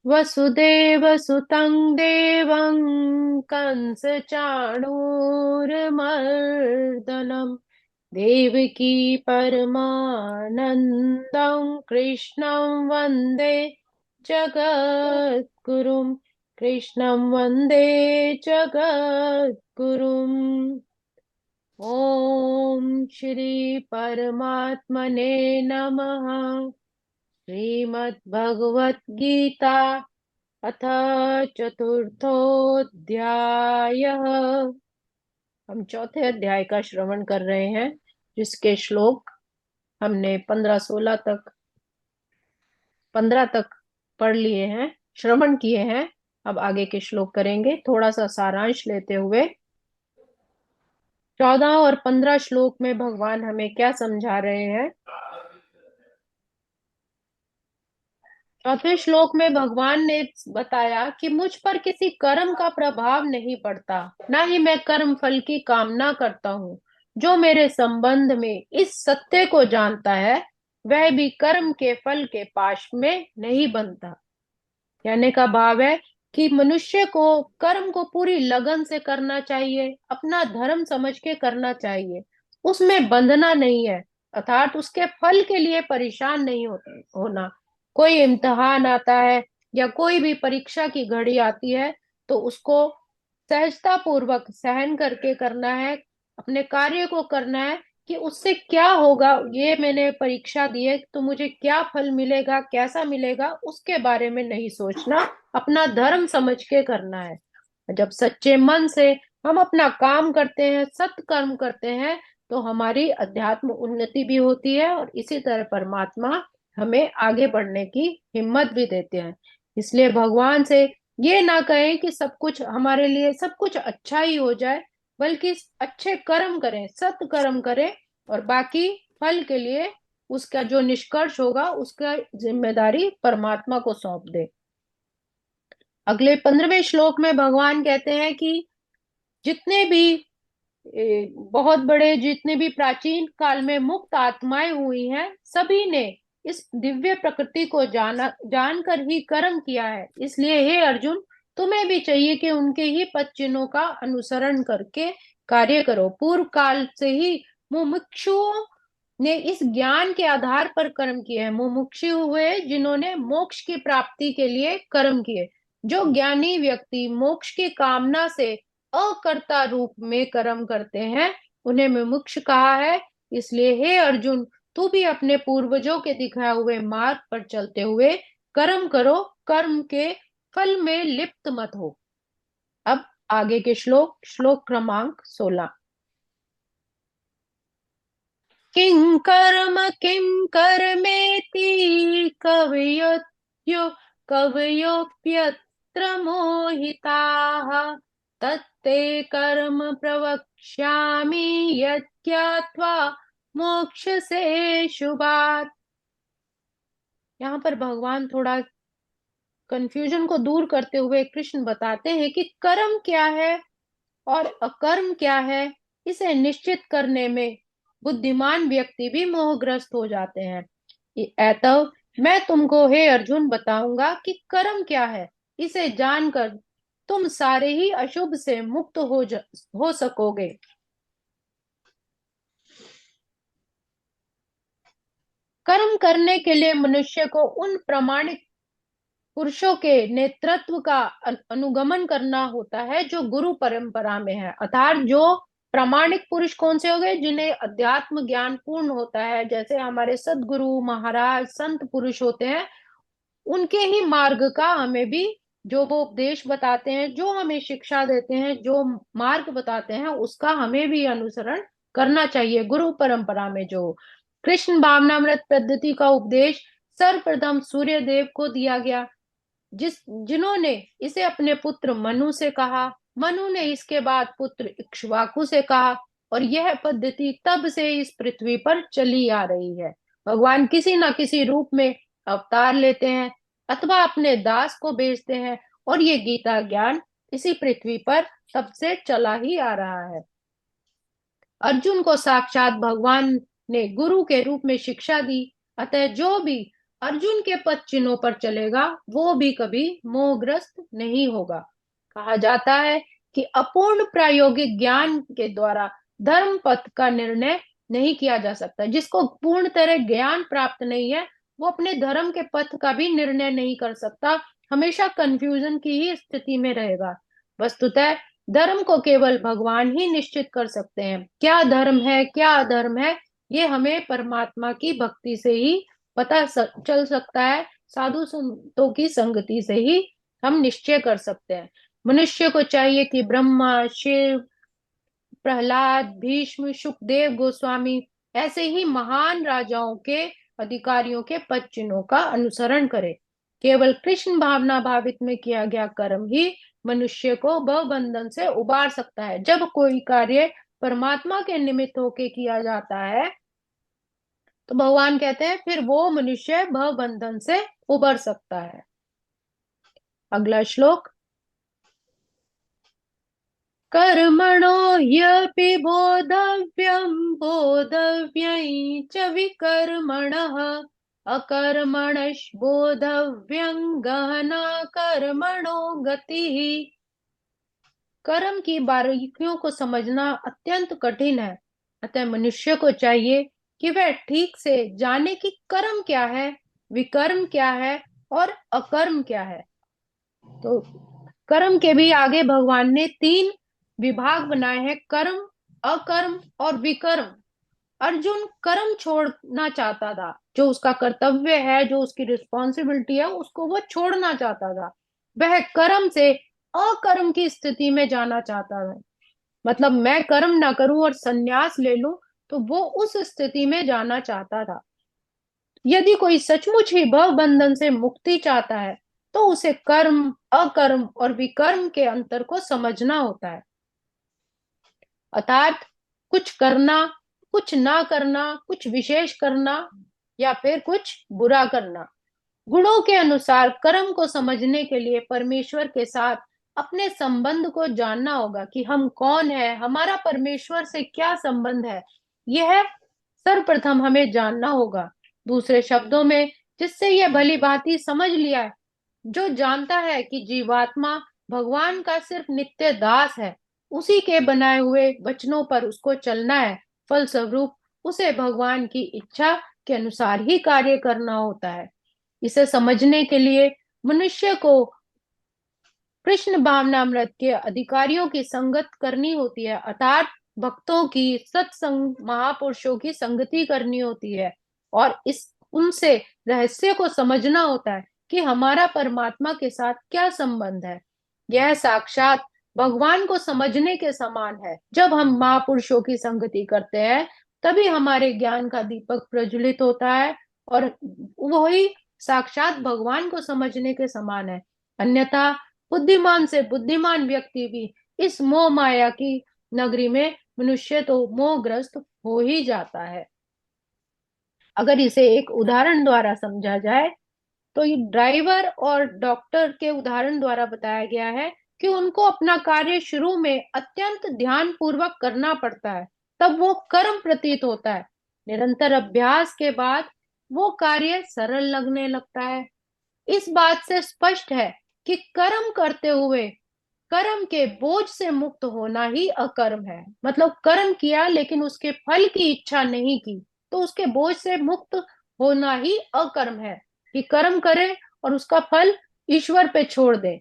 वसुदेवसुतं देवं कंसचाणूरमर्दनं देवकी परमानन्दं कृष्णं वन्दे जगद्गुरुं कृष्णं वन्दे जगद्गुरुम्। ॐ श्री परमात्मने नमः। श्रीमद्भगवद्गीता अथ चतुर्थोऽध्यायः। हम चौथे अध्याय का श्रवण कर रहे हैं, जिसके श्लोक हमने 15 तक पढ़ लिए हैं, श्रवण किए हैं। अब आगे के श्लोक करेंगे। थोड़ा सा सारांश लेते हुए 14 और 15 श्लोक में भगवान हमें क्या समझा रहे हैं। चौथे श्लोक में भगवान ने बताया कि मुझ पर किसी कर्म का प्रभाव नहीं पड़ता, ना ही मैं कर्म फल की कामना करता हूँ। जो मेरे संबंध में इस सत्य को जानता है, वह भी कर्म के फल के पाश में नहीं बनता। कहने का भाव है कि मनुष्य को कर्म को पूरी लगन से करना चाहिए, अपना धर्म समझ के करना चाहिए, उसमें बंधना नहीं है, अर्थात उसके फल के लिए परेशान नहीं होना। कोई इम्तिहान आता है या कोई भी परीक्षा की घड़ी आती है, तो उसको सहजता पूर्वक सहन करके करना है, अपने कार्य को करना है कि उससे क्या होगा। ये मैंने परीक्षा दी है तो मुझे क्या फल मिलेगा, कैसा मिलेगा, उसके बारे में नहीं सोचना, अपना धर्म समझ के करना है। जब सच्चे मन से हम अपना काम करते हैं, सत्कर्म करते हैं, तो हमारी अध्यात्म उन्नति भी होती है और इसी तरह परमात्मा हमें आगे बढ़ने की हिम्मत भी देते हैं। इसलिए भगवान से ये ना कहें कि सब कुछ हमारे लिए सब कुछ अच्छा ही हो जाए, बल्कि अच्छे कर्म करें, सत्कर्म करें, और बाकी फल के लिए उसका जो निष्कर्ष होगा उसका जिम्मेदारी परमात्मा को सौंप दे। अगले 15वें श्लोक में भगवान कहते हैं कि जितने भी बहुत बड़े, जितने भी प्राचीन काल में मुक्त आत्माएं हुई हैं, सभी ने इस दिव्य प्रकृति को जानकर ही कर्म किया है। इसलिए हे अर्जुन, तुम्हें भी चाहिए कि उनके ही पद चिन्हों का अनुसरण करके कार्य करो। पूर्व काल से ही मुमुक्षुओं ने इस ज्ञान के आधार पर कर्म किए हैं। मुमुक्षु हुए जिन्होंने मोक्ष की प्राप्ति के लिए कर्म किए। जो ज्ञानी व्यक्ति मोक्ष की कामना से अकर्ता रूप में कर्म करते हैं, उन्हें मुमुक्ष कहा है। इसलिए हे अर्जुन, तू भी अपने पूर्वजों के दिखाए हुए मार्ग पर चलते हुए कर्म करो, कर्म के फल में लिप्त मत हो। अब आगे के श्लोक, श्लोक क्रमांक 16। किं कर्म किं कर्मेति कवयोप्यत्र मोहिताः, तत्ते कर्म प्रवक्ष्यामि यज्ञात्वा मोक्ष से शुभात्। यहाँ पर भगवान थोड़ा कंफ्यूजन को दूर करते हुए कृष्ण बताते हैं कि कर्म क्या है और अकर्म क्या है। इसे निश्चित करने में बुद्धिमान व्यक्ति भी मोहग्रस्त हो जाते हैं। अतः मैं तुमको हे अर्जुन बताऊंगा कि कर्म क्या है। इसे जानकर तुम सारे ही अशुभ से मुक्त हो सकोगे। कर्म करने के लिए मनुष्य को उन प्रमाणिक पुरुषों के नेतृत्व का अनुगमन करना होता है जो गुरु परंपरा में है। अर्थात जो प्रामाणिक पुरुष कौन से हो गए, जिन्हें अध्यात्म ज्ञान पूर्ण होता है, जैसे हमारे सदगुरु महाराज संत पुरुष होते हैं, उनके ही मार्ग का हमें भी, जो वो उपदेश बताते हैं, जो हमें शिक्षा देते हैं, जो मार्ग बताते हैं, उसका हमें भी अनुसरण करना चाहिए। गुरु परंपरा में जो कृष्ण भावनामृत पद्धति का उपदेश सर्वप्रथम सूर्य देव को दिया गया, जिन्होंने इसे अपने पुत्र मनु से कहा। मनु ने इसके बाद पुत्र इक्ष्वाकु से कहा, और यह पद्धति तब से इस पृथ्वी पर चली आ रही है। भगवान किसी न किसी रूप में अवतार लेते हैं अथवा अपने दास को भेजते हैं, और ये गीता ज्ञान इसी पृथ्वी पर तब से चला ही आ रहा है। अर्जुन को साक्षात भगवान ने गुरु के रूप में शिक्षा दी। अतः जो भी अर्जुन के पद चिन्हों पर चलेगा वो भी कभी मोहग्रस्त नहीं होगा। कहा जाता है कि अपूर्ण प्रायोगिक ज्ञान के द्वारा धर्म पथ का निर्णय नहीं किया जा सकता। जिसको पूर्ण तरह ज्ञान प्राप्त नहीं है वो अपने धर्म के पथ का भी निर्णय नहीं कर सकता, हमेशा कंफ्यूजन की ही स्थिति में रहेगा। वस्तुतः धर्म को केवल भगवान ही निश्चित कर सकते हैं। क्या धर्म है क्या अधर्म है ये हमें परमात्मा की भक्ति से ही चल सकता है। साधु संतों की संगति से ही हम निश्चय कर सकते हैं। मनुष्य को चाहिए कि ब्रह्मा, शिव, प्रहलाद, भीष्म, सुखदेव गोस्वामी ऐसे ही महान राजाओं के, अधिकारियों के पद चिन्हों का अनुसरण करे। केवल कृष्ण भावना भावित में किया गया कर्म ही मनुष्य को भव बंधन से उबार सकता है। जब कोई कार्य परमात्मा के निमित्त होके किया जाता है तो भगवान कहते हैं फिर वो मनुष्य भव बंधन से उबर सकता है। अगला श्लोक। कर्मणो ह्यपि बोधव्यं बोधव्यै च विकर्मणः अकर्मणश् बोधव्यं गहना कर्मणो गतिः। कर्म की बारीकियों को समझना अत्यंत कठिन है, अतः मनुष्य को चाहिए कि वह ठीक से जाने कि कर्म क्या है, विकर्म क्या है और अकर्म क्या है। तो कर्म के भी आगे भगवान ने 3 विभाग बनाए हैं, कर्म, अकर्म और विकर्म। अर्जुन कर्म छोड़ना चाहता था, जो उसका कर्तव्य है, जो उसकी रिस्पॉन्सिबिलिटी है, उसको वो छोड़ना चाहता था। वह कर्म से अकर्म की स्थिति में जाना चाहता था। मतलब मैं कर्म ना करूं और संन्यास ले लूं, तो वो उस स्थिति में जाना चाहता था। यदि कोई सचमुच ही भव बंधन से मुक्ति चाहता है तो उसे कर्म, अकर्म और विकर्म के अंतर को समझना होता है। अर्थात कुछ करना, कुछ ना करना, कुछ विशेष करना या फिर कुछ बुरा करना। गुणों के अनुसार कर्म को समझने के लिए परमेश्वर के साथ अपने संबंध को जानना होगा कि हम कौन है, हमारा परमेश्वर से क्या संबंध है, यह सर्वप्रथम हमें जानना होगा। दूसरे शब्दों में, जिससे यह भली भांति समझ लिया है, जो जानता है कि जीवात्मा भगवान का सिर्फ नित्य दास है, उसी के बनाए हुए वचनों पर उसको चलना है, फलस्वरूप उसे भगवान की इच्छा के अनुसार ही कार्य करना होता है। इसे समझने के लिए मनुष्य को कृष्ण भावनामृत के अधिकारियों की संगत करनी होती है, अर्थात भक्तों की, सत्संग, महापुरुषों की संगति करनी होती है और इस उनसे रहस्य को समझना होता है कि हमारा परमात्मा के साथ क्या संबंध है। यह साक्षात भगवान को समझने के समान है। जब हम महापुरुषों की संगति करते हैं तभी हमारे ज्ञान का दीपक प्रज्वलित होता है और वही साक्षात भगवान को समझने के समान है। अन्यथा बुद्धिमान से बुद्धिमान व्यक्ति भी इस मोह माया की नगरी में मनुष्य तो मोहग्रस्त हो ही जाता है। अगर इसे एक उदाहरण द्वारा समझा जाए तो ये ड्राइवर और डॉक्टर के उदाहरण द्वारा बताया गया है कि उनको अपना कार्य शुरू में अत्यंत ध्यान पूर्वक करना पड़ता है, तब वो कर्म प्रतीत होता है। निरंतर अभ्यास के बाद वो कार्य सरल लगने लगता है। इस बात से स्पष्ट है कि कर्म करते हुए कर्म के बोझ से मुक्त होना ही अकर्म है। मतलब कर्म किया लेकिन उसके फल की इच्छा नहीं की, तो उसके बोझ से मुक्त होना ही अकर्म है। कि कर्म करे और उसका फल ईश्वर पे छोड़ दे।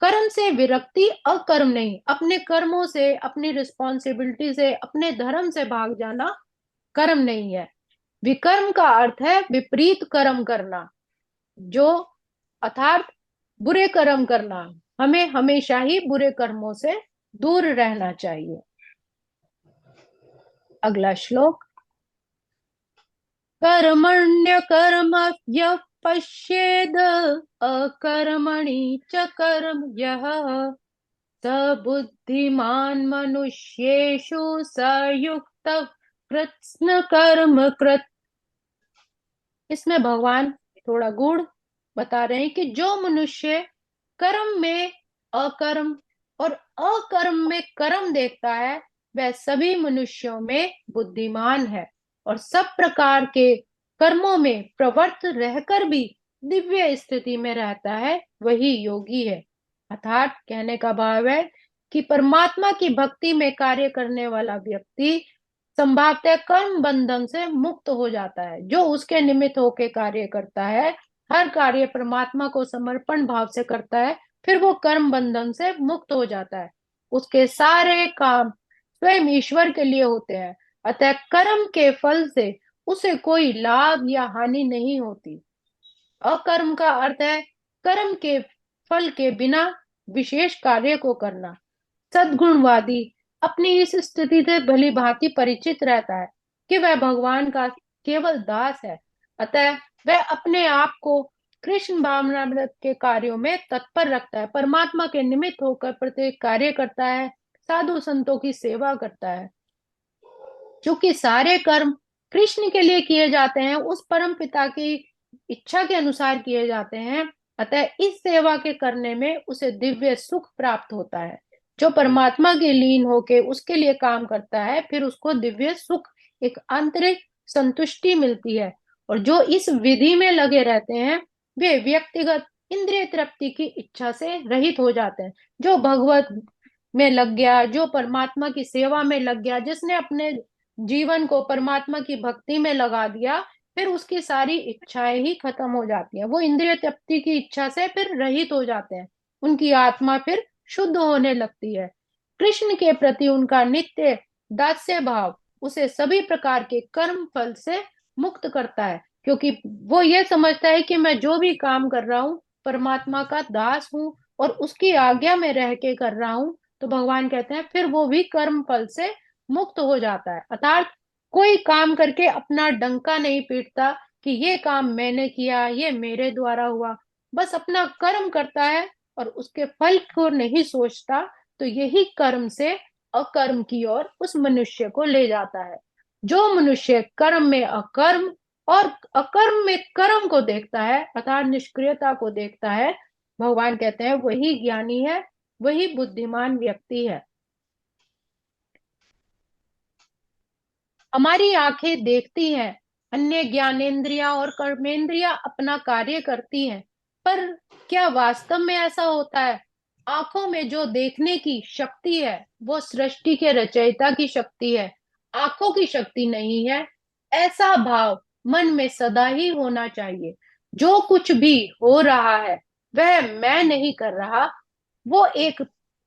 कर्म से विरक्ति अकर्म नहीं, अपने कर्मों से, अपनी रिस्पॉन्सिबिलिटी से, अपने धर्म से भाग जाना कर्म नहीं है। विकर्म का अर्थ है विपरीत कर्म करना, जो अर्थात बुरे कर्म करना। हमें हमेशा ही बुरे कर्मों से दूर रहना चाहिए। अगला श्लोक। कर्मण्य कर्म यः पश्येद अकर्मणि च कर्म यः स बुद्धिमान मनुष्येषु स युक्त कृत्स्न कर्म कृत। इसमें भगवान थोड़ा गूढ़ बता रहे हैं कि जो मनुष्य कर्म में अकर्म और अकर्म में कर्म देखता है वह सभी मनुष्यों में बुद्धिमान है और सब प्रकार के कर्मों में प्रवृत्त रहकर भी दिव्य स्थिति में रहता है, वही योगी है। अर्थात कहने का भाव है कि परमात्मा की भक्ति में कार्य करने वाला व्यक्ति संभवतः कर्म बंधन से मुक्त हो जाता है। जो उसके निमित्त होकर कार्य करता है, हर कार्य परमात्मा को समर्पण भाव से करता है, फिर वो कर्म बंधन से मुक्त हो जाता है। उसके सारे काम स्वयं ईश्वर के लिए होते हैं। अतः कर्म के फल से उसे कोई लाभ या हानि नहीं होती। अकर्म का अर्थ है कर्म के फल के बिना विशेष कार्य को करना। सद्गुणवादी अपनी इस स्थिति से भली भांति परिचित रहता है कि वह भगवान का केवल दास है। अतः वह अपने आप को कृष्ण भावनामृत के कार्यों में तत्पर रखता है, परमात्मा के निमित्त होकर प्रत्येक कार्य करता है, साधु संतों की सेवा करता है। क्योंकि सारे कर्म कृष्ण के लिए किए जाते हैं, उस परम पिता की इच्छा के अनुसार किए जाते हैं, अतः इस सेवा के करने में उसे दिव्य सुख प्राप्त होता है। जो परमात्मा के लीन होके उसके लिए काम करता है, फिर उसको दिव्य सुख, एक आंतरिक संतुष्टि मिलती है। और जो इस विधि में लगे रहते हैं, वे व्यक्तिगत इंद्रिय तृप्ति की इच्छा से रहित हो जाते हैं। जो भगवत में लग गया, जो परमात्मा की सेवा में लग गया, जिसने अपने जीवन को परमात्मा की भक्ति में लगा दिया, फिर उसकी सारी इच्छाएं ही खत्म हो जाती हैं। वो इंद्रिय तृप्ति की इच्छा से फिर रहित हो जाते हैं, उनकी आत्मा फिर शुद्ध होने लगती है। कृष्ण के प्रति उनका नित्य दास्य भाव उसे सभी प्रकार के कर्म फल से मुक्त करता है, क्योंकि वो ये समझता है कि मैं जो भी काम कर रहा हूँ परमात्मा का दास हूँ और उसकी आज्ञा में रह के कर रहा हूँ। तो भगवान कहते हैं फिर वो भी कर्म फल से मुक्त हो जाता है। अर्थात कोई काम करके अपना डंका नहीं पीटता कि ये काम मैंने किया, ये मेरे द्वारा हुआ। बस अपना कर्म करता है और उसके फल को नहीं सोचता। तो यही कर्म से अकर्म की ओर उस मनुष्य को ले जाता है। जो मनुष्य कर्म में अकर्म और अकर्म में कर्म को देखता है, अर्थात निष्क्रियता को देखता है, भगवान कहते हैं वही ज्ञानी है, वही बुद्धिमान व्यक्ति है। हमारी आंखें देखती हैं, अन्य ज्ञानेंद्रियां और कर्मेंद्रियां अपना कार्य करती हैं, पर क्या वास्तव में ऐसा होता है? आंखों में जो देखने की शक्ति है वो सृष्टि के रचयिता की शक्ति है, आंखों की शक्ति नहीं है। ऐसा भाव मन में सदा ही होना चाहिए। जो कुछ भी हो रहा है वह मैं नहीं कर रहा, वो एक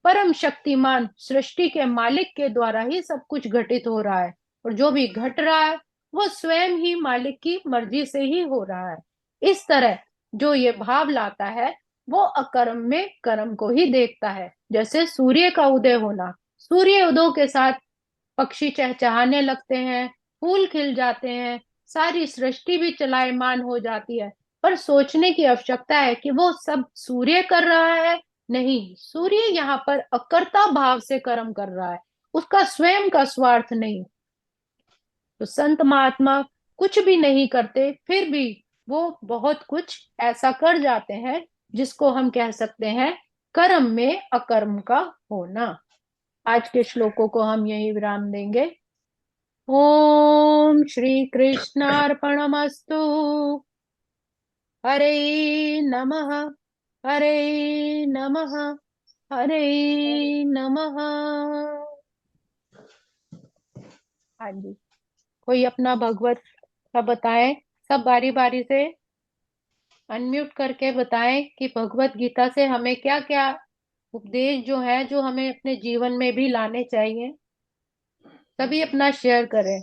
परम शक्तिमान सृष्टि के मालिक के द्वारा ही सब कुछ घटित हो रहा है। और जो भी घट रहा है वो स्वयं ही मालिक की मर्जी से ही हो रहा है। इस तरह जो ये भाव लाता है वो अकर्म में कर्म को ही देखता है। जैसे सूर्य का उदय होना, सूर्य उदय के साथ पक्षी चहचहाने लगते हैं, फूल खिल जाते हैं, सारी सृष्टि भी चलायमान हो जाती है। पर सोचने की आवश्यकता है कि वो सब सूर्य कर रहा है? नहीं, सूर्य यहाँ पर अकर्ता भाव से कर्म कर रहा है, उसका स्वयं का स्वार्थ नहीं। तो संत महात्मा कुछ भी नहीं करते, फिर भी वो बहुत कुछ ऐसा कर जाते हैं जिसको हम कह सकते हैं कर्म में अकर्म का होना। आज के श्लोकों को हम यही विराम देंगे। ओम श्री कृष्णार्पणमस्तु। हरे नमः, हरे नमः, हरे नमः। हाँ जी, कोई अपना भगवत का बताएं, सब बारी बारी से अनम्यूट करके बताएं कि भगवत गीता से हमें क्या क्या उपदेश जो है, जो हमें अपने जीवन में भी लाने चाहिए। सभी अपना शेयर करें।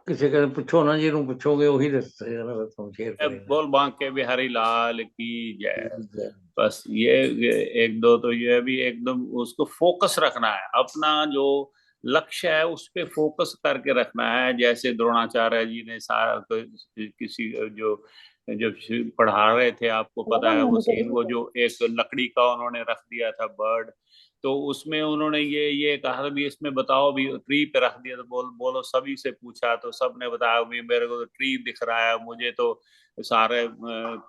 किसी का पूछो ना, जी पूछोगे वही शेयर करेंगे। बोल बांके बिहारी लाल की जय। बस ये एक दो तो ये भी एकदम उसको फोकस रखना है, अपना जो लक्ष्य है उस पे फोकस करके रखना है। जैसे द्रोणाचार्य जी ने सारा किसी जो जो पढ़ा रहे थे, आपको पता है वो सीन, वो जो एक लकड़ी का उन्होंने रख दिया था बर्ड, तो उसमें उन्होंने ये कहा भी इसमें बताओ भी, ट्री पे रख दिया। तो बोलो सभी से पूछा तो सब ने बताया भी मेरे को तो ट्री दिख रहा है, मुझे तो सारे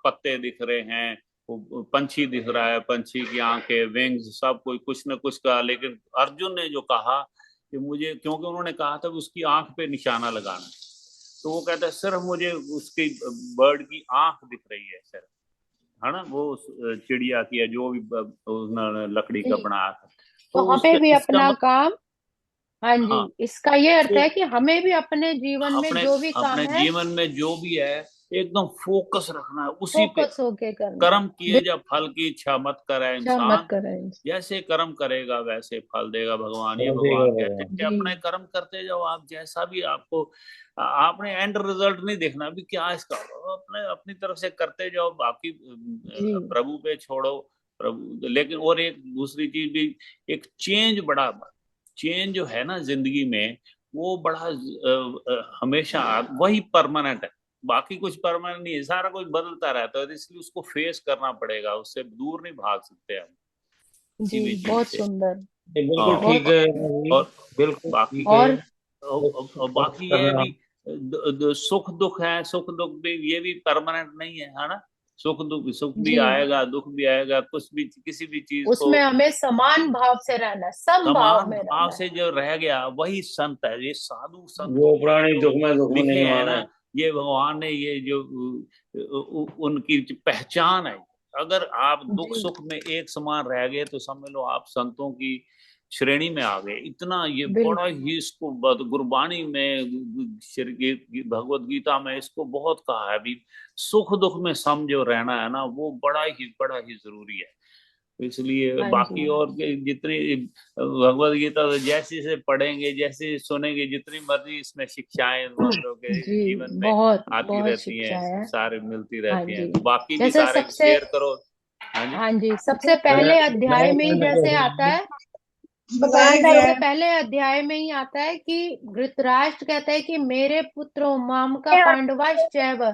पत्ते दिख रहे हैं, पंछी दिख रहा है, पंछी की आंखें, विंग्स, सब कोई कुछ न कुछ कहा। लेकिन अर्जुन ने जो कहा कि मुझे, क्योंकि उन्होंने कहा था कि उसकी आंख पे निशाना लगाना, तो वो कहता है सिर्फ मुझे उसकी बर्ड की आंख दिख रही है सिर्फ, है ना, वो चिड़िया की है जो भी उन्होंने लकड़ी का जी, बनाया था। तो तो हमें भी इसका अपना काम, हाँ जी, हाँ, इसका ये अर्थ तो है कि हमें भी अपने जीवन में अपने जो भी अपने काम है जीवन में जो भी है एकदम फोकस रखना है उसी पे। फोकस होके करना है। कर्म किए जब फल की इच्छा मत करे अच्छा मत इंसान, करें। जैसे कर्म करेगा वैसे फल देगा भगवान। ये चलो ठीक है भगवान कहते हैं कि जी अपने कर्म करते जाओ, आप जैसा भी आपको, आपने एंड रिजल्ट नहीं देखना भी क्या इसका, अपने अपनी तरफ से करते जाओ, बाकी जी प्रभु पे छोड़ो। प्रभु, लेकिन और एक दूसरी चीज भी, एक चेंज, बड़ा चेंज जो है ना जिंदगी में, वो बड़ा हमेशा वही परमानेंट है, बाकी कुछ परमानेंट नहीं है, सारा कुछ बदलता रहता है, तो इसलिए उसको फेस करना पड़ेगा, उससे दूर नहीं भाग सकते हम जी, किसी भी चीज बहुत से। सुंदर। बिल्कुल हाँ, ठीक बहुत। है जी, और बिल्कुल बाकी, ठीक है। और और फोकस बाकी ये है करना। भी, सुख दुख है, सुख दुख भी ये भी परमानेंट नहीं है ना, सुख दुख, सुख भी जी, आएगा दुख भी आएगा, कुछ भी किसी भी चीज को उसमें हमें समान भाव से रहना है, सम भाव समान में भाव रहना है। से जो रह गया वही संत है, ये साधु संतों वो के प्राणी जो दुख में लिखे नहीं हैं माने। ना, ये भगवान ने ये जो उनकी जो पहचान है, अगर आप दुख जी सुख में एक समान रह गए तो समझ लो आप संतों की श्रेणी में आ गए। इतना ये बड़ा बिल्कुल। ही, इसको गुरबाणी में, भगवत गीता में इसको बहुत कहा है भी, सुख दुख में सम जो रहना है ना, वो बड़ा ही जरूरी है। इसलिए हाँ जी। बाकी और जितनी भगवत गीता तो जैसे से पढ़ेंगे, जैसे सुनेंगे, जितनी मर्जी इसमें शिक्षाएं मतलब के जी, जीवन में बहुत आती बहुत रहती हैं, शिक्षा है। सारे मिलती हाँ रहती हैं, जी, तो बाकी भी जैसे सारे सबसे, शेयर करो। हाँ जी। हाँ जी, सबसे मैं पहले अध्याय मैं में ही कहना जैसे आता चाहूंगी। है, बता सबसे दीजिए। पहले अध्याय में ही आता है कि धृतराष्ट्र कहता है कि मेरे पुत्रो माम का पांडवाश्चैव।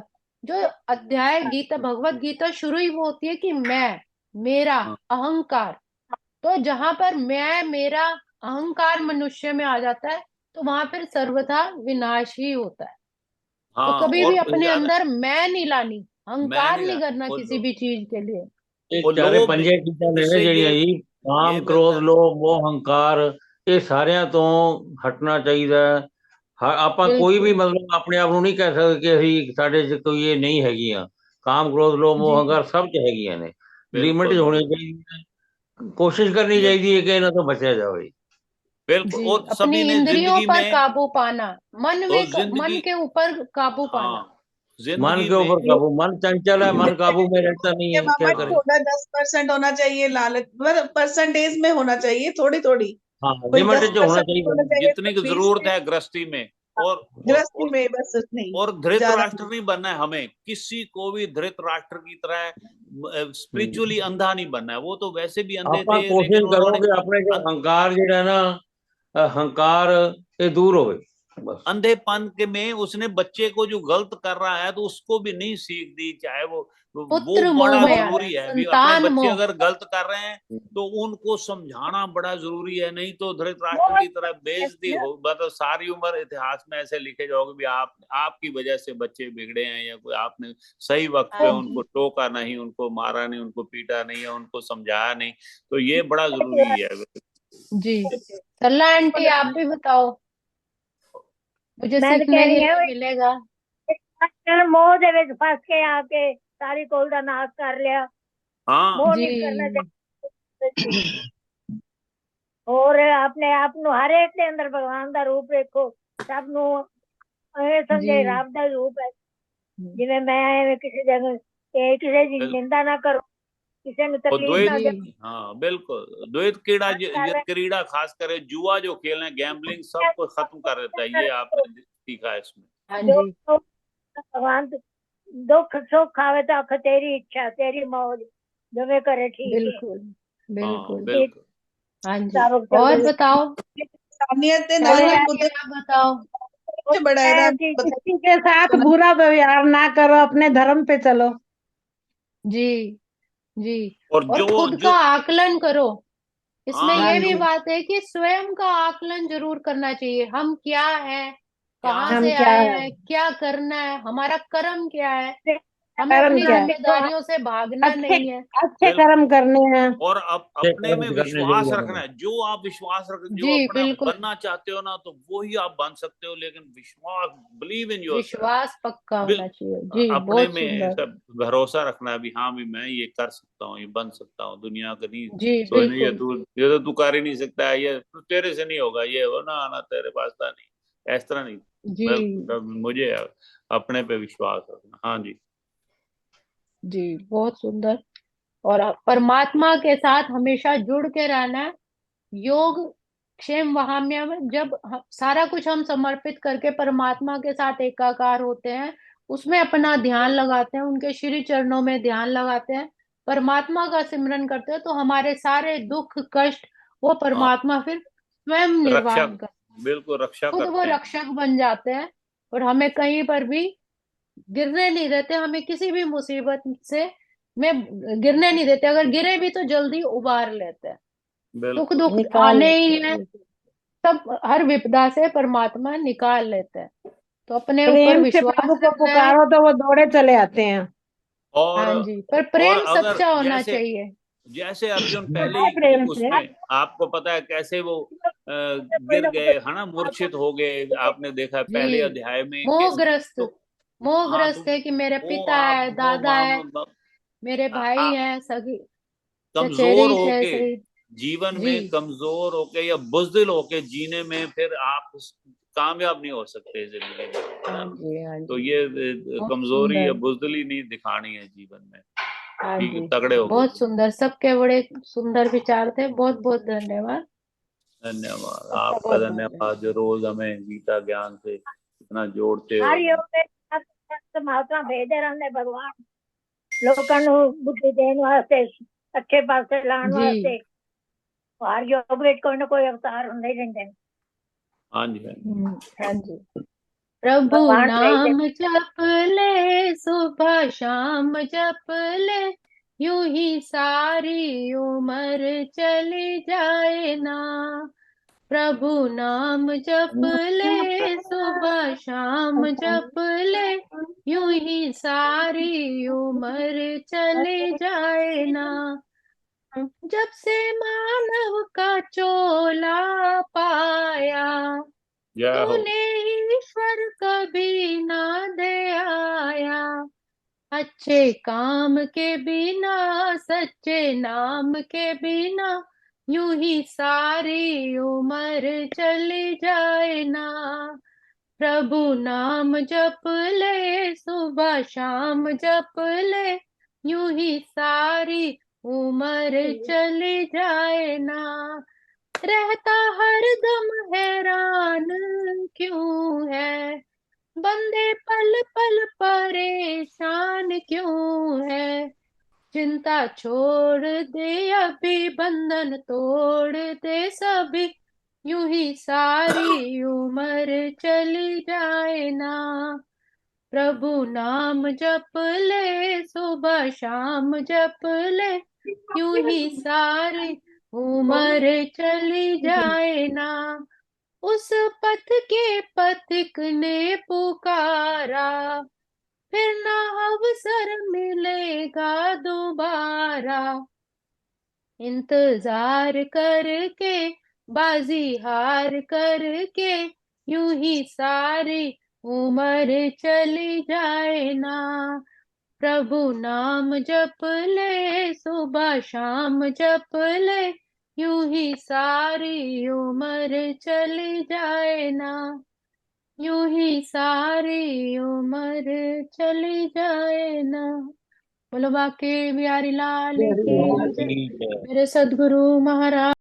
जो अध्याय गीता, भगवत गीता शुरू ही वो होती है कि मैं, मेरा, हाँ, अहंकार। तो जहां पर मैं मेरा अहंकार मनुष्य में आ जाता है, तो वहां पर सर्वथा विनाश ही होता है। तो हाँ, कभी भी और अपने ज्यादा अंदर मैं नहीं लानी, मैं अहंकार नहीं नहीं लानी, करना किसी भी चीज के लिए। ये वो चारे लोभ पंजे चीजां ने ना इससे ਜਿਹੜੀਆਂ ਜੀ, ये काम मिलता क्रोध है। लोभ मोह हंकार, ਇਹ ਸਾਰਿਆਂ ਤੋਂ ਹਟਣਾ ਚਾਹੀਦਾ ਹੈ। ਆਪਾਂ ਕੋਈ ਵੀ बिल्कुल। ਮਤਲਬ ਆਪਣੇ ਆਪ ਨੂੰ ਨਹੀਂ ਕਹਿ ਸਕਦੇ ਕਿ ਅਸੀਂ ਸਾਡੇ 'ਚ ਕੋਈ ਇਹ ਨਹੀਂ ਹੈਗੀਆਂ। काम क्रोध लोभ मोह जी हंकार सब 'ਚ ਹੈਗੀਆਂ ਨੇ। ਲਿਮਿਟ 'ਚ बिल्कुल ਹੋਣੀ ਚਾਹੀਦੀ ਹੈ। कोशिश करनी चाहिए कि ਇਹਨਾਂ ਤੋਂ बचा जाए। बिल्कुल, जी, और अपनी सभी ने इंद्रियों जिंदगी पर में, काबू पाना, तो मन जिंदगी, के ऊपर काबू पाना। हाँ, मन जिंदगी के में, ऊपर काबू, मन चंचल है, मन काबू में रहता नहीं है, मामा क्या जी, करे। थोड़ा 10% होना चाहिए लालच, मतलब परसेंटेज में होना चाहिए, थोड़ी थोड़ी। हाँ, कोई लिमिट दस जो होना परसेंट चाहिए। होना चाहिए, जितनी की कोई 20 जरूरत में। है गृहस्थी में, और गृहस्थी में बस नहीं, और ज्यादा धृतराष्ट्र नहीं। नहीं बनना है हमें, किसी को भी धृतराष्ट्र की तरह हम्म। स्पिरिचुअली अंधा नहीं बनना है, वो तो वैसे भी अंधे ਆਪਾਂ थे ਕੋਸ਼ਿਸ਼ लेकिन ਕਰੋ उन्होंने ਕਿ ਆਪਣੇ ਜੋ ਹੰਕਾਰ ਜਿਹੜਾ ਨਾ, ਹੰਕਾਰ ਇਹ दूर होवे बस। अंधेपन के में उसने बच्चे को जो गलत कर रहा है तो उसको भी नहीं सीख दी, चाहे वो पुत्र मोह बड़ा में आया, जरूरी है भी, अपने संतान बच्चे मोह। अगर गलत कर रहे हैं तो उनको समझाना बड़ा जरूरी है, नहीं तो धृतराष्ट्र की तरह बेइज्जती हो, मतलब सारी उम्र इतिहास में ऐसे लिखे जाओगे भी आपकी वजह से बच्चे बिगड़े हैं, या कोई आपने सही वक्त हाँ पे जी। उनको टोका नहीं, उनको मारा नहीं, उनको पीटा नहीं, या उनको समझाया नहीं, तो ये बड़ा जरूरी है। जी, सल्ला आंटी आप भी बताओ, मुझे मैं तो सीखने कह के रही लिए हूँ मिलेगा। मोह दे विच फस के आके सारी कौल का नाश कर लिया। हाँ, मोह जी नहीं करना चाहिए। और अपने आप नु हर एक के अंदर भगवान का रूप देखो, सब नु ਇਹ जी समझे रब का रूप है। जिवें मैं किसी जगह किसी की निंदा ना करो, किसी ने और तकलीफ द्वैत, ना दे, जी हाँ बिल्कुल, द्वैत क्रीड़ा, कर ये रहे क्रीड़ा खास करे जुआ जो खेल रहे, गैम्बलिंग सबको खत्म कर देता है, ये आपने सीखा है इसमें। हाँ जो जी। भगवान दुख सुख आवे तो आख तेरी इच्छा तेरी मौज, जो करे ठीक है। बिल्कुल हाँ बिल्कुल। ठीक, बिल्कुल। हाँ जी, सब और चलते बताओ। इंसानियत दे नाल चले नाल आगे, कुदरत आप बताओ। च बड़ा है ना, कि बता किसी के साथ बुरा व्यवहार ना करो, अपने धर्म पे चलो। जी जी, और और जो खुद का जो आकलन करो। इसमें हाँ, हाँ ये भी जी, बात है कि स्वयं का आकलन जरूर करना चाहिए। हम क्या है, क्या कहाँ है, हम से क्या आए है। हैं, क्या करना है, हमारा कर्म क्या है। हमें कर्म अपनी क्या है? जिम्मेदारियों से भागना अच्छे नहीं है। अच्छे कर्म करने हैं। और अपने में कर्म करने विश्वास चाहिए रखना है। जो आप विश्वास रख, जो जी अपना बिल्कुल, बनना चाहते हो ना, तो वो ही आप बन सकते हो। लेकिन विश्वास, बिलीव इन योरसेल्फ, विश्वास पक्का बिल होना चाहिए। जी अपने बहुत में सुंदर। सब भरोसा रखना है भी हाँ भी मैं ये कर सकता हूँ, ये बन सकता हूँ। दुनिया का नहीं जी सोचना बिल्कुल। ये तो तू कर ही नहीं सकता है, ये तो तेरे से नहीं होगा, ये हो ना आना तेरे पास था नहीं, इस तरह नहीं। जी मुझे अपने पे विश्वास रखना। हाँ जी। जी बहुत सुंदर। और परमात्मा के साथ हमेशा जुड़ के रहना है। योग क्षेम वहाम्य में जब सारा कुछ हम समर्पित करके परमात्मा के साथ एकाकार होते हैं, उसमें अपना ध्यान लगाते हैं, उनके श्री चरणों में ध्यान लगाते हैं, परमात्मा का सिमरन करते हैं, तो हमारे सारे दुख कष्ट वो हाँ, परमात्मा फिर स्वयं निर्वाण रक्षक, कर, बिल्कुल रक्षा खुद वो करते हैं। रक्षक बन जाते हैं। और हमें कहीं पर भी गिरने नहीं देते, हमें किसी भी मुसीबत से में गिरने नहीं देते, अगर गिरे भी तो जल्दी उबार लेते हैं। सुख बिल्कुल। दुख निकाल आने लेते ही है, हैं। सब हर विपदा से परमात्मा निकाल लेते हैं। तो अपने ऊपर प्रेम से विश्वास प्रभु को रखना है। पुकारो तो वो दौड़े चले आते हैं। और हाँ जी, पर और प्रेम अगर सच्चा होना जैसे चाहिए। जैसे अर्जुन पहले बड़ा ही प्रेम से। उसमें, आपको पता है कैसे वो गिर गए है ना, मूर्छित हो गए। आपने देखा है पहले जी अध्याय में किस, मोहग्रस्त, तो हाँ तो मोहग्रस्त है कि मेरे वो पिता आप है, वो दादा है, मेरे आ, भाई आ, हैं, सगी कमजोर चचेरी होके, सही। जीवन जी में कमजोर होके या बुज़दिल होके जीने में फिर आप कामयाब नहीं हो सकते जिंदगी में, है हाँ ना। जी हाँ तो जी ये बहुत कमजोरी या सुंदर। बुज़दिली नहीं दिखानी है जीवन में। हाँ ठीक है, जी तगड़े होके बहुत जीना। सुंदर, सबके बड़े सुंदर विचार थे। बहुत बहुत धन्यवाद। धन्यवाद, सबका आपका बहुत बहुत धन्यवाद जो रोज हमें गीता ज्ञान से इतना जोड़ते हर हो। योग में संत महात्मा भेजे रहने भगवान लोगों ਨੂੰ बुद्धि देने वास्ते, अच्छे पासे लाने जी वास्ते। हर योग में कोई ना कोई अवतार होंगे ही रहते हैं। हाँ जी, हाँ जी। हाँ जी। प्रभु भगवान भेजते नाम जप ले, सुबह शाम जप ले, यूं ही सारी उम्र चली जाए ना। प्रभु नाम जप ले, सुबह शाम जप ले, यूं ही सारी उम्र चली जाए ना। जब से मानव का चोला पाया, जय हो। तूने ईश्वर कभी ना दे आया। अच्छे काम के बिना, सच्चे नाम के बिना, यूं ही सारी उम्र चली जाए ना। प्रभु नाम जप ले, सुबह शाम जप ले, यूं ही सारी उम्र चली जाए ना। रहता हरदम हैरान क्यों है, बंदे पल पल परेशान क्यों है। चिंता छोड़ दे अभी, बंधन तोड़ दे सभी, यूं ही सारी उम्र चली जाए ना। प्रभु नाम जप ले, सुबह शाम जप ले, यूं ही सारी उम्र चली जाए ना। उस पथ के पथिक ने पुकारा, फिर ना अवसर मिलेगा दोबारा। इंतजार करके, बाजी हार करके, यूं ही सारी उम्र चली जाए ना। प्रभु नाम जप ले, सुबह शाम जप ले, यूं ही सारी उम्र चली जाए ना। यूं ही सारी उम्र चली जाए ना। बोलो बाके बिहारी लाल की जय। ठीक है। मेरे सदगुरु महाराज